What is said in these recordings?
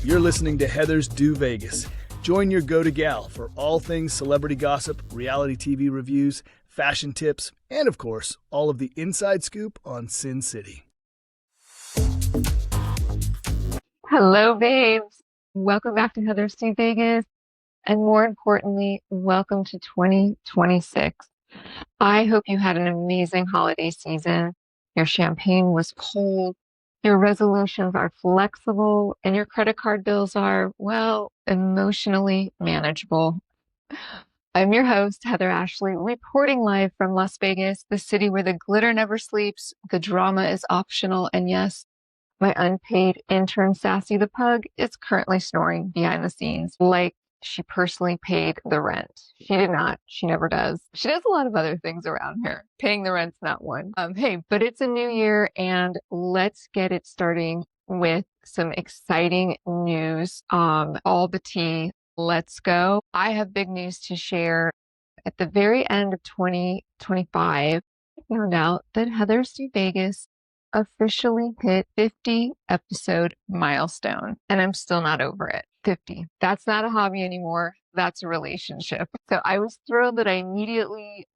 You're listening to Heathers Deux Vegas. Join your go-to gal for all things celebrity gossip, reality TV reviews, fashion tips, and of course, all of the inside scoop on Sin City. Hello, babes. Welcome back to Heathers Deux Vegas. And more importantly, welcome to 2026. I hope you had an amazing holiday season. Your champagne was cold, your resolutions are flexible, and your credit card bills are, well, emotionally manageable. I'm your host, Heather Ashley, reporting live from Las Vegas, the city where the glitter never sleeps, the drama is optional, and yes, my unpaid intern, Sassy the pug, is currently snoring behind the scenes like she personally paid the rent. She did not. She never does. She does a lot of other things around here. Paying the rent's not one. Hey, but it's a new year and let's get it starting with some exciting news. All the tea. Let's go. I have big news to share. At the very end of 2025, I found out that Heathers Deux Vegas officially hit 50 episode milestone, and I'm still not over it. 50. That's not a hobby anymore. That's a relationship. So I was thrilled that I immediately,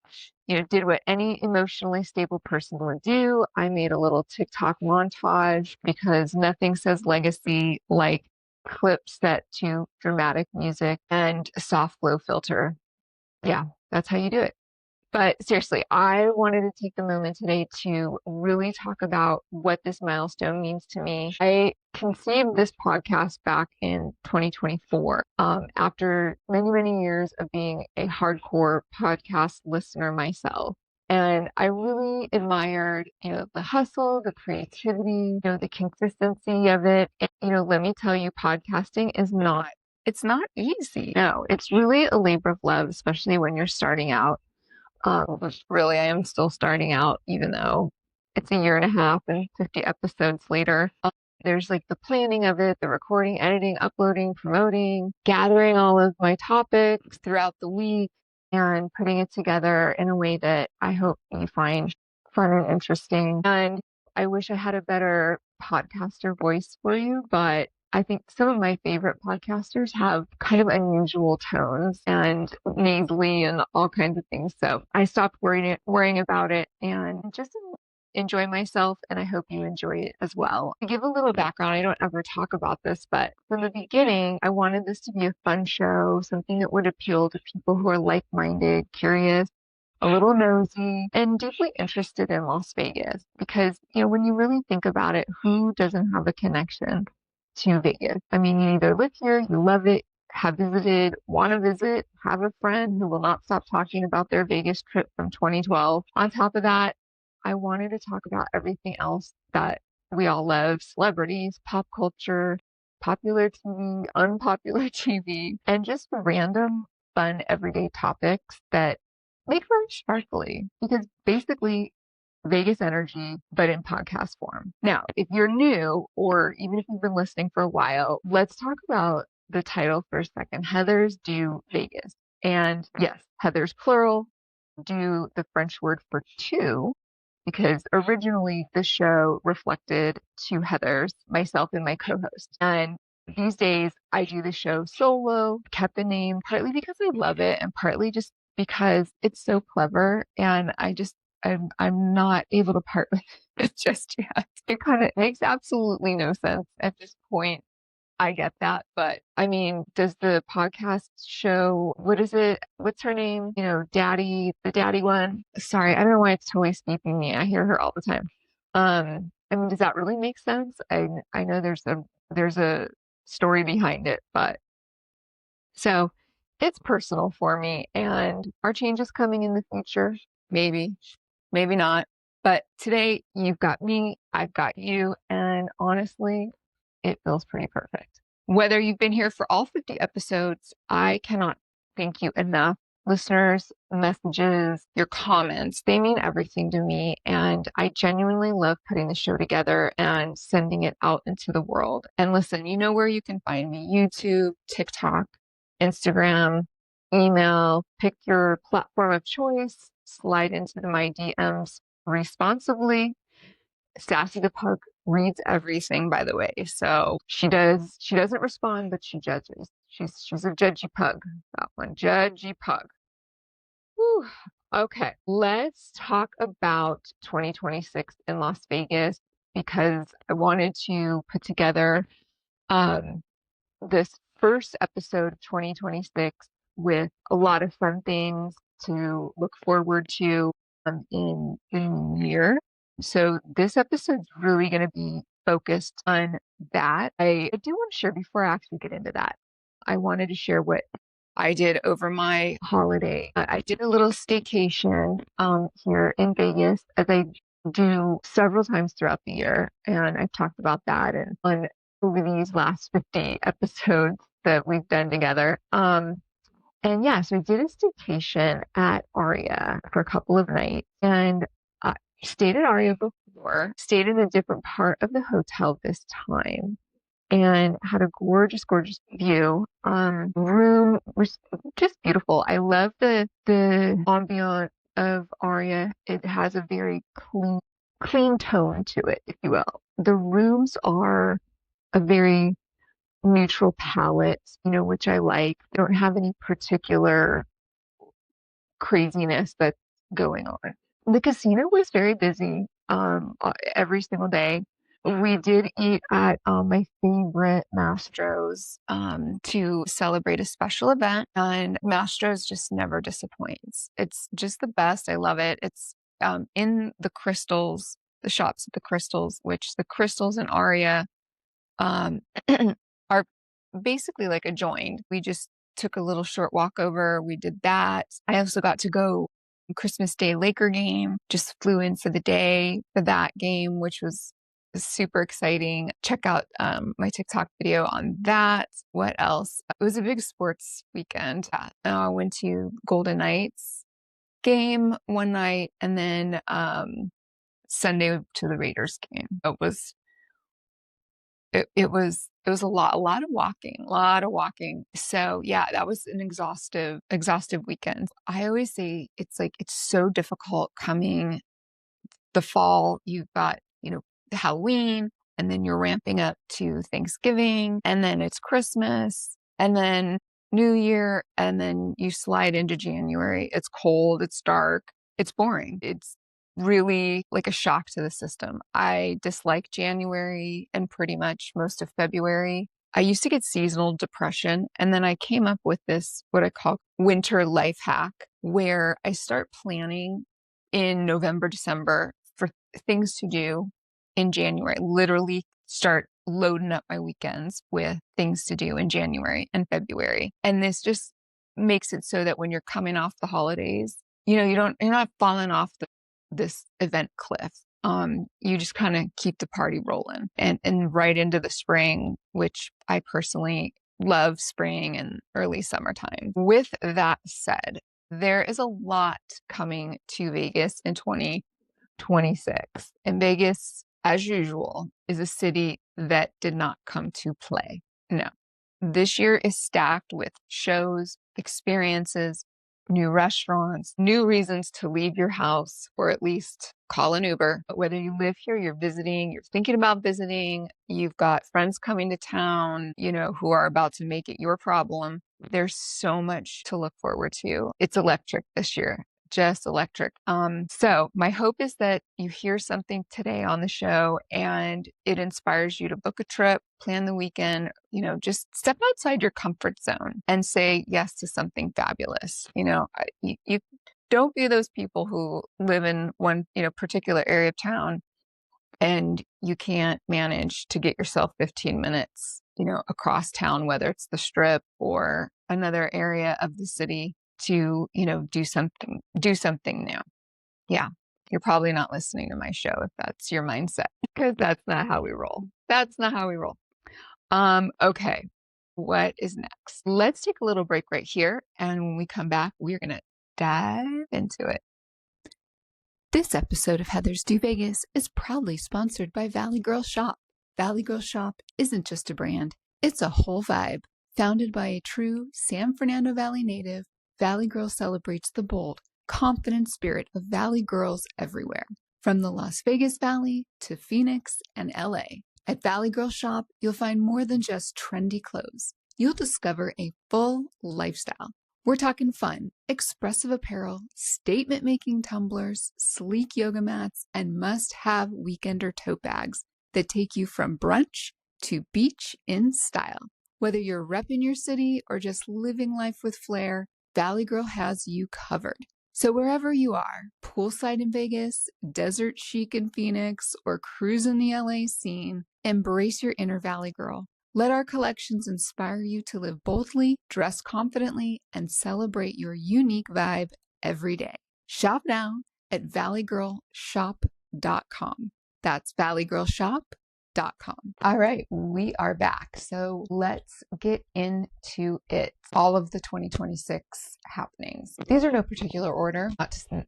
did what any emotionally stable person would do. I made a little TikTok montage because nothing says legacy like clips set to dramatic music and a soft glow filter. Yeah, that's how you do it. But seriously, I wanted to take the moment today to really talk about what this milestone means to me. I conceived this podcast back in 2024, after many, many years of being a hardcore podcast listener myself. And I really admired, the hustle, the creativity, the consistency of it. And, let me tell you, podcasting it's not easy. No, it's really a labor of love, especially when you're starting out. Which really I am still starting out, even though it's a year and a half and 50 episodes later. There's like the planning of it, the recording, editing, uploading, promoting, gathering all of my topics throughout the week and putting it together in a way that I hope you find fun and interesting. And I wish I had a better podcaster voice for you, but I think some of my favorite podcasters have kind of unusual tones and nasally and all kinds of things. So I stopped worrying about it and just enjoy myself. And I hope you enjoy it as well. To give a little background, I don't ever talk about this, but from the beginning, I wanted this to be a fun show, something that would appeal to people who are like-minded, curious, a little nosy, and deeply interested in Las Vegas. Because, when you really think about it, who doesn't have a connection to Vegas? I mean, you either live here, you love it, have visited, want to visit, have a friend who will not stop talking about their Vegas trip from 2012. On top of that, I wanted to talk about everything else that we all love: celebrities, pop culture, popular TV, unpopular TV, and just random, fun, everyday topics that make for sparkly. Because basically, Vegas energy, but in podcast form. Now, if you're new, or even if you've been listening for a while, let's talk about the title for a second. Heathers Deux Vegas. And yes, Heathers plural, Deux the French word for two, because originally the show reflected two Heathers, myself and my co-host. And these days I do the show solo, kept the name partly because I love it and partly just because it's so clever and I'm not able to part with it just yet. It kind of makes absolutely no sense at this point. I get that, but I mean, does the podcast show, what is it? What's her name? Daddy, the daddy one. Sorry, I don't know why it's totally speaking me. I hear her all the time. I mean, does that really make sense? I know there's a story behind it, but so it's personal for me, and are changes coming in the future? Maybe. Maybe not. But today you've got me, I've got you, and honestly, it feels pretty perfect. Whether you've been here for all 50 episodes, I cannot thank you enough. Listeners, messages, your comments, they mean everything to me. And I genuinely love putting the show together and sending it out into the world. And listen, you know where you can find me: YouTube, TikTok, Instagram, email. Pick your platform of choice. Slide into my DMs responsibly. Sassy the pug reads everything, by the way. So she doesn't respond, but she judges. She's a judgy pug. That one, judgy pug. Whew. Okay, let's talk about 2026 in Las Vegas because I wanted to put together um, this first episode of 2026 with a lot of fun things to look forward to in the new year. So this episode's really going to be focused on that. I do want to share before I actually get into that. I wanted to share what I did over my holiday. I did a little staycation here in Vegas, as I do several times throughout the year, and I've talked about that and on over these last 50 episodes that we've done together. And yeah, so I did a staycation at Aria for a couple of nights, and I stayed at Aria before, stayed in a different part of the hotel this time, and had a gorgeous, gorgeous view. Room was just beautiful. I love the ambiance of Aria. It has a very clean tone to it, if you will. The rooms are a very neutral palette, which I like. They don't have any particular craziness that's going on. The casino was very busy every single day. We did eat at my favorite Mastro's to celebrate a special event, and Mastro's just never disappoints. It's just the best. I love it. It's in the Crystals, the shops at the Crystals, which the Crystals and Aria are basically like adjoined. We just took a little short walk over. We did that. I also got to go Christmas Day Laker game, just flew in for the day for that game, which was super exciting. Check out my TikTok video on that. What else? It was a big sports weekend. I went to Golden Knights game one night, and then Sunday to the Raiders game. It was a lot of walking. So yeah, that was an exhaustive weekend. I always say it's so difficult coming the fall. You've got, Halloween, and then you're ramping up to Thanksgiving, and then it's Christmas, and then New Year, and then you slide into January. It's cold, it's dark, it's boring. It's really like a shock to the system. I dislike January and pretty much most of February. I used to get seasonal depression, and then I came up with this, what I call winter life hack, where I start planning in November, December for things to do in January. Literally start loading up my weekends with things to do in January and February. And this just makes it so that when you're coming off the holidays, you're not falling off this event cliff. You just kind of keep the party rolling and right into the spring, which I personally love spring and early summertime. With that said, there is a lot coming to Vegas in 2026. And Vegas, as usual, is a city that did not come to play. No. This year is stacked with shows, experiences, new restaurants, new reasons to leave your house or at least call an Uber. Whether you live here, you're visiting, you're thinking about visiting, you've got friends coming to town, who are about to make it your problem. There's so much to look forward to. It's electric this year. Just electric. So my hope is that you hear something today on the show and it inspires you to book a trip, plan the weekend, just step outside your comfort zone and say yes to something fabulous. You don't be those people who live in one, particular area of town and you can't manage to get yourself 15 minutes, across town, whether it's the Strip or another area of the city, to, do something new. Yeah. You're probably not listening to my show if that's your mindset, because that's not how we roll. Okay. What is next? Let's take a little break right here. And when we come back, we're going to dive into it. This episode of Heathers Deux Vegas is proudly sponsored by Valley Girl Shop. Valley Girl Shop isn't just a brand. It's a whole vibe. Founded by a true San Fernando Valley native, Valley Girl celebrates the bold, confident spirit of Valley girls everywhere. From the Las Vegas Valley to Phoenix and LA. At Valley Girl Shop, you'll find more than just trendy clothes. You'll discover a full lifestyle. We're talking fun, expressive apparel, statement-making tumblers, sleek yoga mats, and must-have weekender tote bags that take you from brunch to beach in style. Whether you're repping your city or just living life with flair, Valley Girl has you covered. So wherever you are, poolside in Vegas, desert chic in Phoenix, or cruising the LA scene, embrace your inner Valley Girl. Let our collections inspire you to live boldly, dress confidently, and celebrate your unique vibe every day. Shop now at valleygirlshop.com. That's valleygirlshop.com. All right, we are back. So let's get into it. All of the 2026 happenings. These are no particular order. Not to say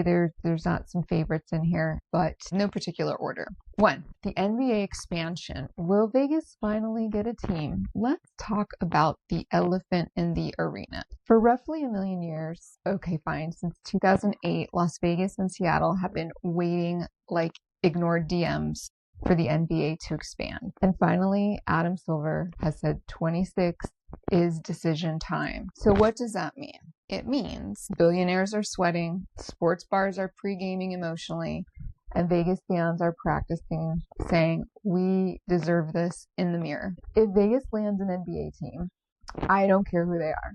there's not some favorites in here, but no particular order. 1, the NBA expansion. Will Vegas finally get a team? Let's talk about the elephant in the arena. For roughly a million years, okay, fine, since 2008, Las Vegas and Seattle have been waiting like ignored DMs for the NBA to expand. And finally, Adam Silver has said 26 is decision time. So what does that mean? It means billionaires are sweating, sports bars are pre-gaming emotionally, and Vegas fans are practicing saying, we deserve this in the mirror. If Vegas lands an NBA team, I don't care who they are.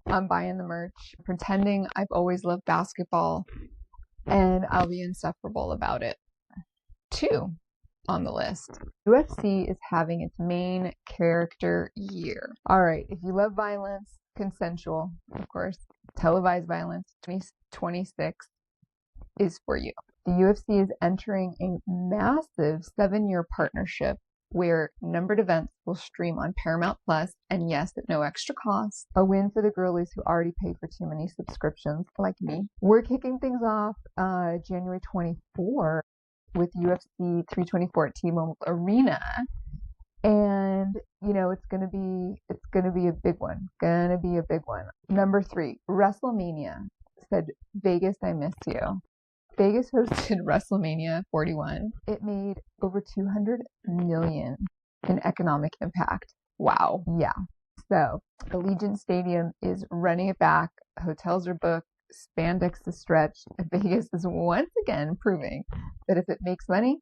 I'm buying the merch, pretending I've always loved basketball, and I'll be insufferable about it. 2 on the list. UFC is having its main character year. All right, if you love violence, consensual, of course, televised violence, 2026 is for you. The UFC is entering a massive 7-year partnership where numbered events will stream on Paramount Plus, and yes, at no extra cost. A win for the girlies who already paid for too many subscriptions, like me. We're kicking things off January 24 with UFC 324 at T-Mobile Arena, and it's gonna be a big one. Number 3, WrestleMania said, Vegas, I miss you. Vegas hosted WrestleMania 41. It made over 200 million in economic impact. Wow. Yeah. So Allegiant Stadium is running it back. Hotels are booked. Spandex is stretched. Vegas is once again proving that if it makes money,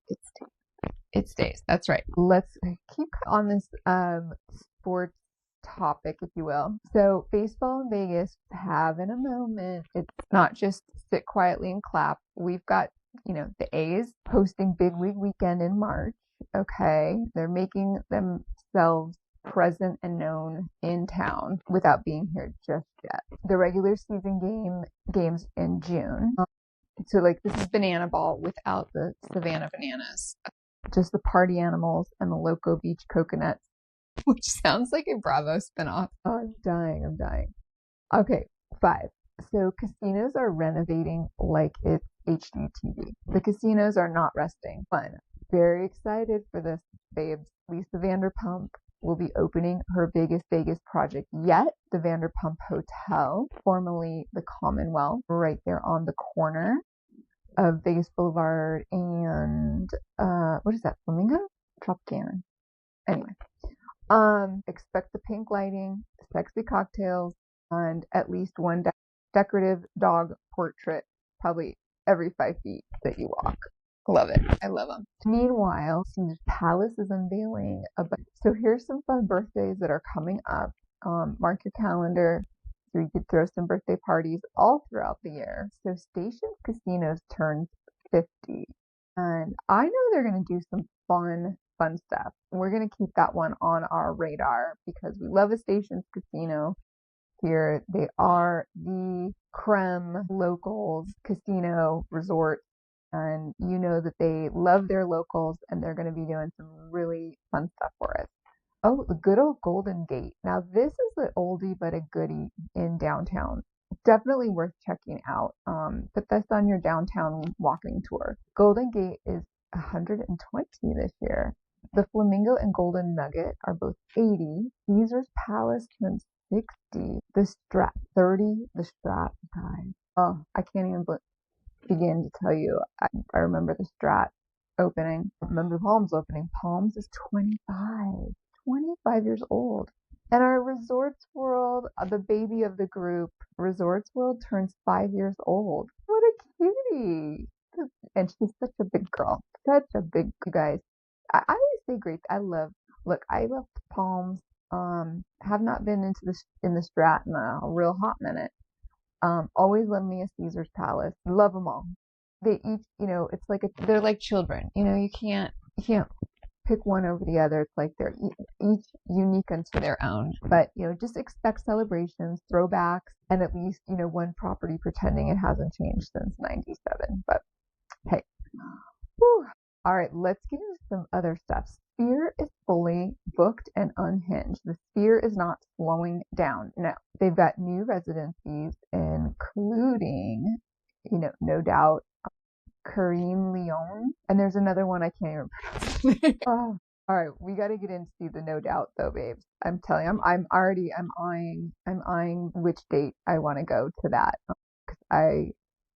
it stays. That's right. Let's keep on this sports topic, if you will. So baseball in Vegas having a moment. It's not just sit quietly and clap. We've got, the A's hosting Big League Weekend in March. Okay. They're making themselves present and known in town without being here just yet. The regular season games in June. So this is Banana Ball without the Savannah Bananas. Just the party animals and the Loco Beach coconuts, which sounds like a Bravo spinoff. Oh, I'm dying. Okay, 5. So casinos are renovating like it's HGTV. The casinos are not resting. Fun. Very excited for this, babes. Lisa Vanderpump will be opening her biggest Vegas project yet, the Vanderpump Hotel, formerly the Commonwealth, right there on the corner of Vegas Boulevard and what is that, Flamingo? Tropicana. Anyway, expect the pink lighting, sexy cocktails, and at least one decorative dog portrait, probably every 5 feet that you walk. Love it. I love them. Meanwhile, Caesar's Palace is unveiling so here's some fun birthdays that are coming up. Mark your calendar so you could throw some birthday parties all throughout the year. So Station Casinos turns 50. And I know they're going to do some fun stuff. We're going to keep that one on our radar because we love a Stations Casino here. They are the creme locals casino resort, and that they love their locals, and they're going to be doing some really fun stuff for us. Oh, the good old Golden Gate. Now this is an oldie but a goodie in downtown. Definitely worth checking out. Put this on your downtown walking tour. Golden Gate is 120 this year. The Flamingo and Golden Nugget are both 80. Caesar's Palace turns 60. The Strat 30. The Strat, guys. Oh, I can't even believe. begin to tell you, I remember the Strat opening. I remember the Palms opening. Palms is 25 years old. And our Resorts World, the baby of the group, Resorts World turns 5 years old. What a cutie. And she's such a big girl. Such a big, you guys. I always say great. I love Palms. Have not been in the Strat in a real hot minute. Always love me a Caesar's Palace. Love them all. They each, it's like they're like children. You can't pick one over the other. It's like they're each unique unto their own. But just expect celebrations, throwbacks, and at least one property pretending it hasn't changed since '97. But hey, whew. All right, let's get into some other stuff. Sphere is fully booked and unhinged. The Sphere is not slowing down. No, they've got new residencies, including, no doubt, Kareem Leon. And there's another one I can't even pronounce the name. Oh, all right, we got to get into the No Doubt though, babes. I'm telling you, I'm eyeing which date I want to go to that, because I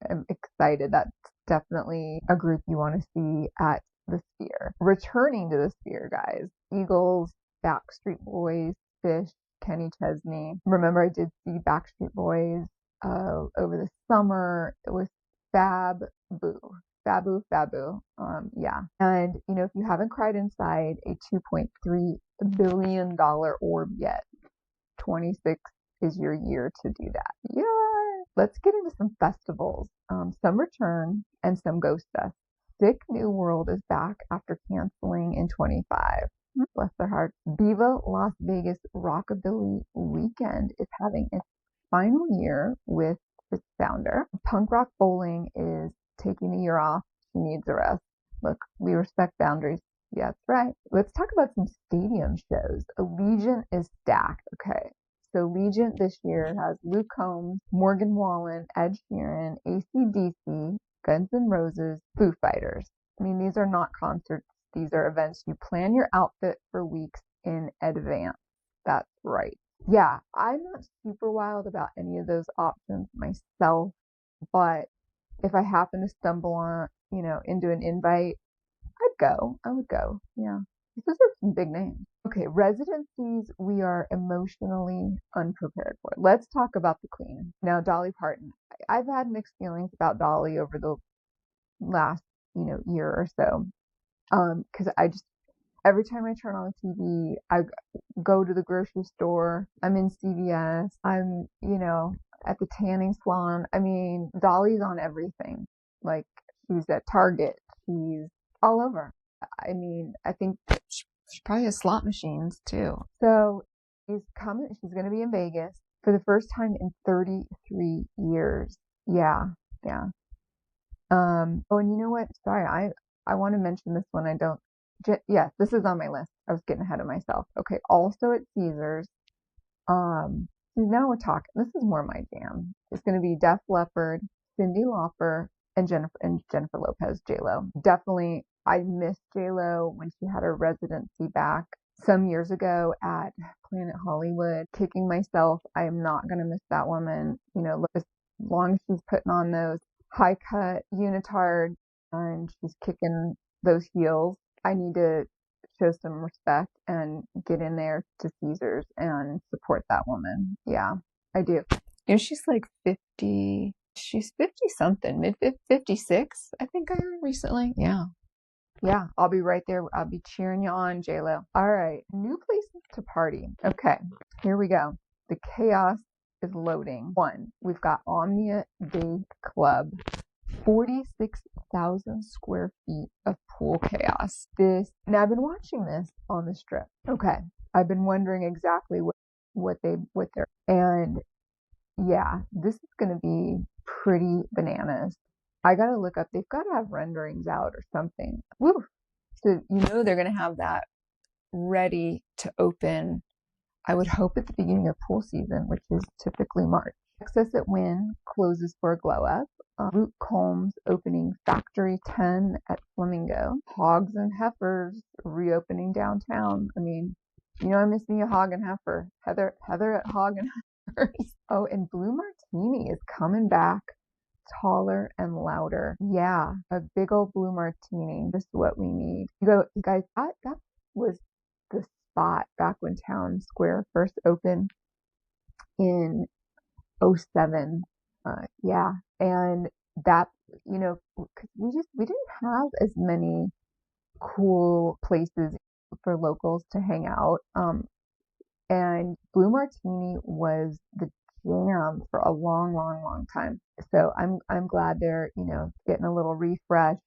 am excited. That's definitely a group you want to see at the Sphere. Returning to the Sphere, guys. Eagles, Backstreet Boys, Fish, Kenny Chesney. Remember, I did see Backstreet Boys over the summer. It was Fabu. Yeah. And if you haven't cried inside a $2.3 billion orb yet, 26 is your year to do that. Yeah. Let's get into some festivals. Some return and some ghost us. Sick New World is back after canceling in 25. Bless their hearts. Viva Las Vegas Rockabilly Weekend is having its final year with its founder. Punk Rock Bowling is taking a year off. She needs a rest. Look, we respect boundaries. Yeah, that's right. Let's talk about some stadium shows. Allegiant is stacked. Okay. So Allegiant this year has Luke Combs, Morgan Wallen, Ed Sheeran, AC/DC, Guns N' Roses, Foo Fighters. I mean, these are not concerts. These are events. You plan your outfit for weeks in advance. That's right. Yeah, I'm not super wild about any of those options myself, but if I happen to stumble on, into an invite, I would go. Yeah. These are some big names. Okay, residencies we are emotionally unprepared for. Let's talk about the Queen. Now, Dolly Parton. I've had mixed feelings about Dolly over the last, year or so. Because every time I turn on the TV, I go to the grocery store, I'm in CVS, I'm, at the tanning salon. I mean, Dolly's on everything. Like, she's at Target, she's all over. I mean, I think she probably has slot machines too. So she's going to be in Vegas for the first time in 33 years. Yeah. Oh, and you know what? Sorry, I want to mention this one. Yes, this is on my list. I was getting ahead of myself. Okay, also at Caesars, now we're talking. This is more my jam. It's going to be Def Leppard, Cyndi Lauper, and Jennifer Lopez, J-Lo. Definitely, I missed J-Lo when she had her residency back some years ago at Planet Hollywood. Kicking myself. I am not going to miss that woman. As long as she's putting on those high cut unitard and she's kicking those heels, I need to show some respect and get in there to Caesars and support that woman. Yeah, I do. She's like 50. She's 50 something, mid 56. I think I heard recently. Yeah, I'll be right there. I'll be cheering you on, J-Lo. All right, new places to party. Okay, here we go. The chaos is loading. One, we've got Omnia Day Club. 46,000 square feet of pool chaos. Now I've been watching this on the Strip. Okay. I've been wondering exactly what they're, and yeah, this is going to be pretty bananas. I got to look up, they've got to have renderings out or something. Woo! So, they're going to have that ready to open, I would hope at the beginning of pool season, which is typically March. Access at Wynn closes for a glow up. Luke Combs opening Factory 10 at Flamingo. Hogs and Heifers reopening downtown. I mean, I miss me a hog and heifer. Heather at Hog and Heifers. Oh, and Blue Martini is coming back taller and louder. Yeah, a big old blue martini, just what we need. You guys, that was the spot back when Town Square first opened in '07. Yeah, and that, 'cause we didn't have as many cool places for locals to hang out. And Blue Martini was the jam for a long, long, long time. So I'm glad they're, getting a little refresh.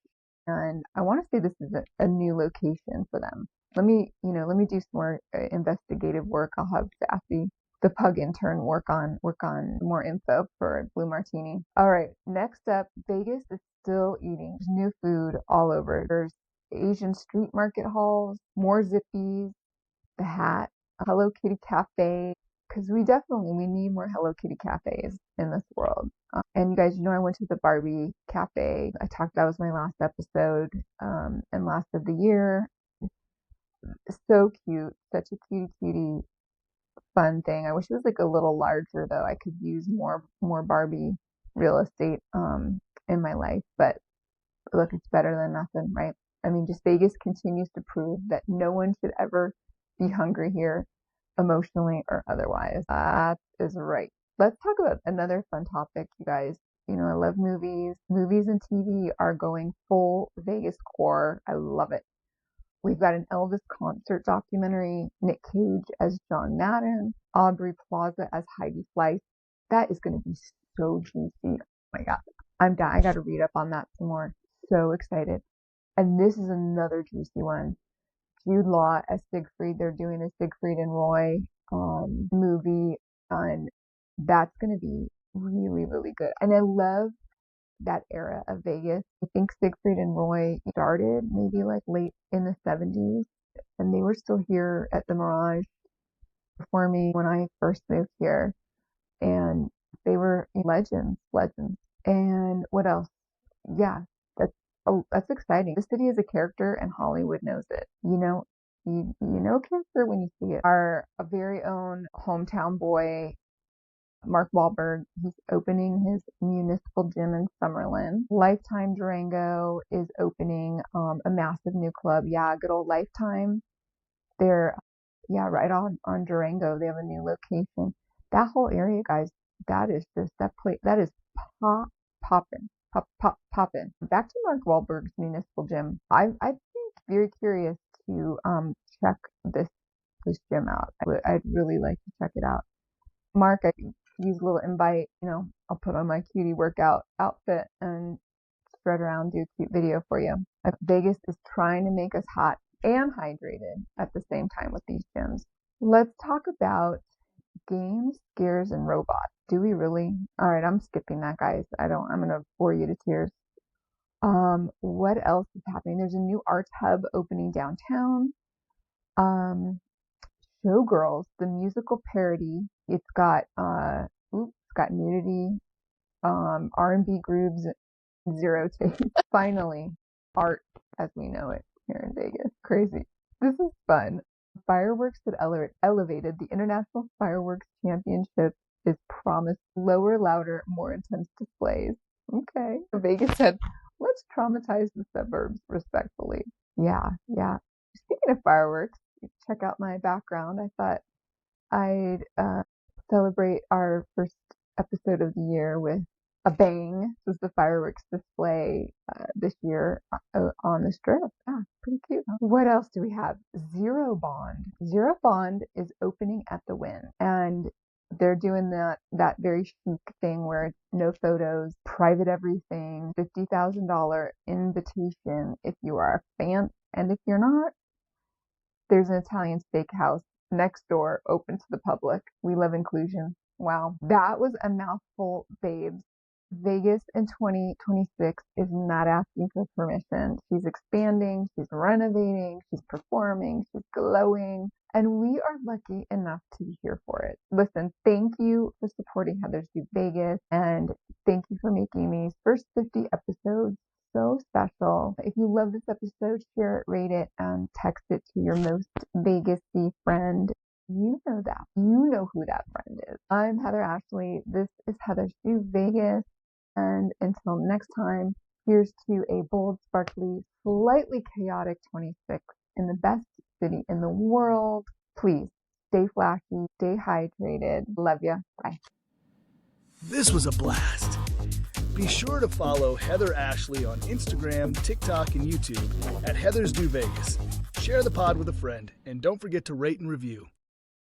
And I want to say this is a new location for them. Let me do some more investigative work. I'll have Sassy, the pug intern, work on more info for Blue Martini. All right, next up, Vegas is still eating. There's new food all over. There's Asian street market halls, more Zippies, the Hat, Hello Kitty Cafe, because we need more Hello Kitty cafes in this world. And you guys, I went to the Barbie cafe. That was my last episode, and last of the year. So cute, such a cutie fun thing. I wish it was like a little larger though. I could use more Barbie real estate in my life, but look, it's better than nothing, right? I mean, just Vegas continues to prove that no one should ever be hungry here, emotionally or otherwise. That is right. Let's talk about another fun topic, you guys. I love movies. Movies and TV are going full Vegas core. I love it. We've got an Elvis concert documentary, Nick Cage as John Madden, Aubrey Plaza as Heidi Fleiss. That is going to be so juicy. Oh my God. I'm dying. I got to read up on that some more. So excited. And this is another juicy one. Jude Law as Siegfried. They're doing a Siegfried and Roy movie, and that's going to be really, really good. And I love that era of Vegas. I think Siegfried and Roy started maybe like late in the 70s, and they were still here at the Mirage performing when I first moved here, and they were legends. And what else? Yeah, that's exciting. The city is a character, and Hollywood knows it. You know character when you see it. Our very own hometown boy, Mark Wahlberg, he's opening his municipal gym in Summerlin. Lifetime Durango is opening a massive new club. Yeah, good old Lifetime. They're right on Durango. They have a new location. That whole area, guys, that is just that place. That is popping. Poppin'. Back to Mark Wahlberg's municipal gym. I'd be very curious to check this gym out. I'd really like to check it out. Mark, I could use a little invite. I'll put on my cutie workout outfit and spread around, do a cute video for you. Vegas is trying to make us hot and hydrated at the same time with these gyms. Let's talk about games, scares, and robots. Do we really? All right, I'm skipping that, guys. I'm going to bore you to tears. What else is happening? There's a new arts hub opening downtown. Showgirls, the musical parody. It's got nudity, R&B grooves, zero taste. Finally, art as we know it here in Vegas. Crazy. This is fun. Fireworks that elevated the International Fireworks Championship is promised lower, louder, more intense displays. Okay. Vegas said, let's traumatize the suburbs respectfully. Yeah. Speaking of fireworks, check out my background. I thought I'd celebrate our first episode of the year with a bang. This is the fireworks display this year on the Strip. Yeah, pretty cute. What else do we have? Zero Bond. Zero Bond is opening at the Wynn, and they're doing that very chic thing where no photos, private everything, $50,000 invitation if you are a fan, and if you're not, there's an Italian steakhouse next door, open to the public. We love inclusion. Wow, that was a mouthful, babes. Vegas in 2026 is not asking for permission. She's expanding, she's renovating, she's performing, she's glowing, and we are lucky enough to be here for it. Listen, thank you for supporting Heathers Deux Vegas, and thank you for making these first 50 episodes so special. If you love this episode, share it, rate it, and text it to your most Vegas-y friend. You know that. You know who that friend is. I'm Heather Ashley. This is Heathers Deux Vegas. And until next time, here's to a bold, sparkly, slightly chaotic 26 in the best city in the world. Please stay flashy, stay hydrated. Love ya. Bye. This was a blast. Be sure to follow Heather Ashley on Instagram, TikTok, and YouTube at Heathers Deux Vegas. Share the pod with a friend, and don't forget to rate and review.